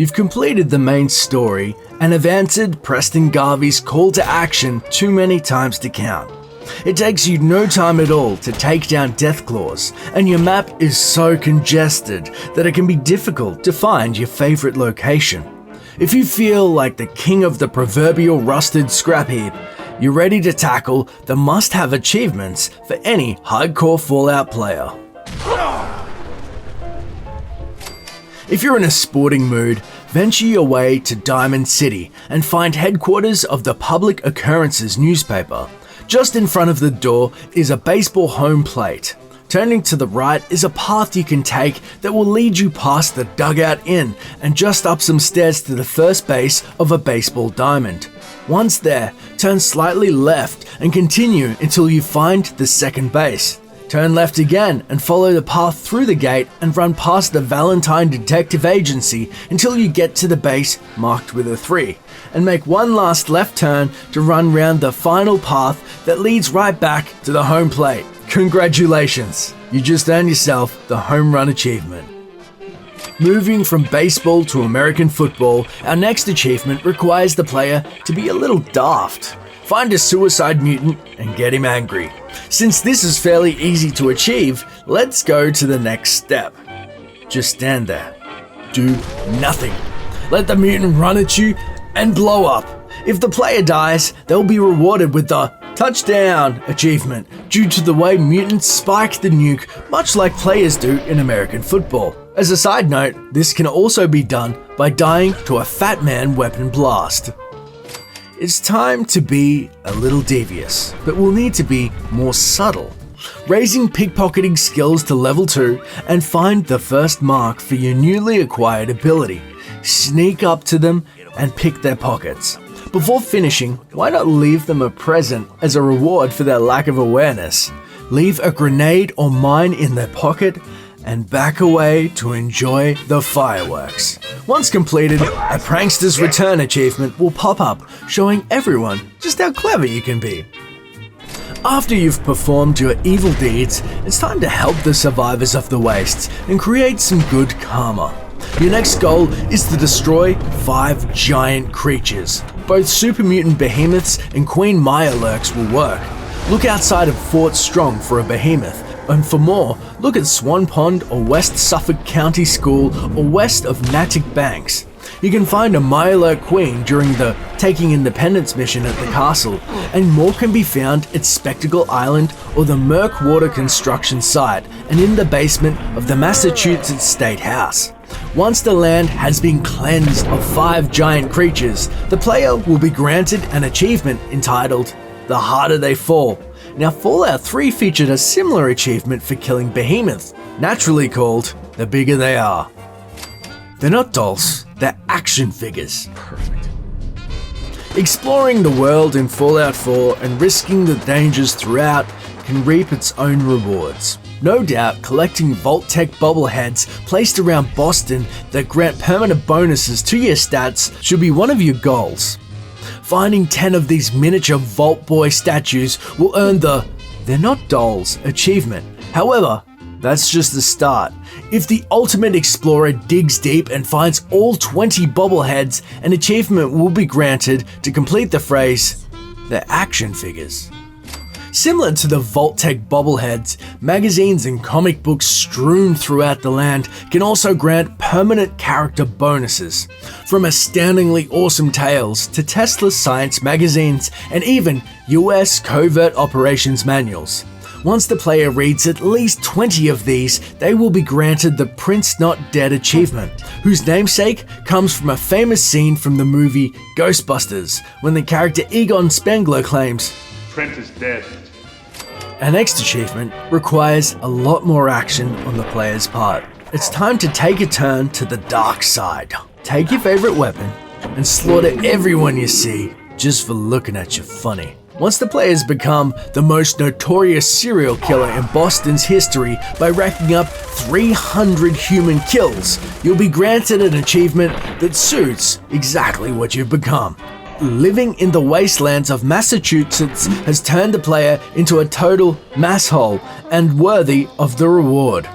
You've completed the main story and have answered Preston Garvey's call to action too many times to count. It takes you no time at all to take down Deathclaws, and your map is so congested that it can be difficult to find your favorite location. If you feel like the king of the proverbial rusted scrap heap, you're ready to tackle the must-have achievements for any hardcore Fallout player. If you're in a sporting mood, venture your way to Diamond City and find headquarters of the Public Occurrences newspaper. Just in front of the door is a baseball home plate. Turning to the right is a path you can take that will lead you past the Dugout Inn and just up some stairs to the first base of a baseball diamond. Once there, turn slightly left and continue until you find the second base. Turn left again and follow the path through the gate and run past the Valentine Detective Agency until you get to the base marked with a 3, and make one last left turn to run round the final path that leads right back to the home plate. Congratulations, you just earned yourself the home run achievement. Moving from baseball to American football, our next achievement requires the player to be a little daft. Find a suicide mutant and get him angry. Since this is fairly easy to achieve, let's go to the next step. Just stand there. Do nothing. Let the mutant run at you and blow up. If the player dies, they'll be rewarded with the touchdown achievement due to the way mutants spike the nuke, much like players do in American football. As a side note, this can also be done by dying to a Fat Man weapon blast. It's time to be a little devious, but we'll need to be more subtle. Raising pickpocketing skills to level 2 and find the first mark for your newly acquired ability. Sneak up to them and pick their pockets. Before finishing, why not leave them a present as a reward for their lack of awareness? Leave a grenade or mine in their pocket and back away to enjoy the fireworks. Once completed, a Prankster's Return achievement will pop up, showing everyone just how clever you can be. After you've performed your evil deeds, it's time to help the survivors of the wastes and create some good karma. Your next goal is to destroy 5 giant creatures. Both Super Mutant Behemoths and Queen Mirelurks will work. Look outside of Fort Strong for a behemoth, and for more, look at Swan Pond or West Suffolk County School or west of Natick Banks. You can find a Mirelurk Queen during the Taking Independence mission at the castle, and more can be found at Spectacle Island or the Murkwater construction site and in the basement of the Massachusetts State House. Once the land has been cleansed of 5 giant creatures, the player will be granted an achievement entitled The Harder They Fall. Now, Fallout 3 featured a similar achievement for killing behemoths, naturally called The Bigger They Are. They're not dolls, they're action figures. Perfect. Exploring the world in Fallout 4 and risking the dangers throughout can reap its own rewards. No doubt, collecting Vault-Tec bobbleheads placed around Boston that grant permanent bonuses to your stats should be one of your goals. Finding 10 of these miniature Vault Boy statues will earn the They're Not Dolls achievement. However, that's just the start. If the Ultimate Explorer digs deep and finds all 20 bobbleheads, an achievement will be granted to complete the phrase, They're action figures. Similar to the Vault-Tec bobbleheads, magazines and comic books strewn throughout the land can also grant permanent character bonuses. From astoundingly awesome tales to Tesla science magazines and even US covert operations manuals. Once the player reads at least 20 of these, they will be granted the Prince Not Dead achievement, whose namesake comes from a famous scene from the movie Ghostbusters, when the character Egon Spengler claims, "Trent is dead." Our next achievement requires a lot more action on the player's part. It's time to take a turn to the dark side. Take your favorite weapon and slaughter everyone you see just for looking at you funny. Once the players become the most notorious serial killer in Boston's history by racking up 300 human kills, you'll be granted an achievement that suits exactly what you've become. Living in the wastelands of Massachusetts has turned the player into a total masshole and worthy of the reward.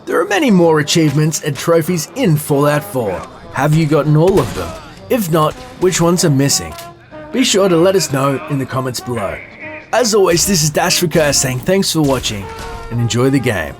There are many more achievements and trophies in Fallout 4. Have you gotten all of them? If not, which ones are missing? Be sure to let us know in the comments below. As always, this is Dash for Curse saying thanks for watching and enjoy the game.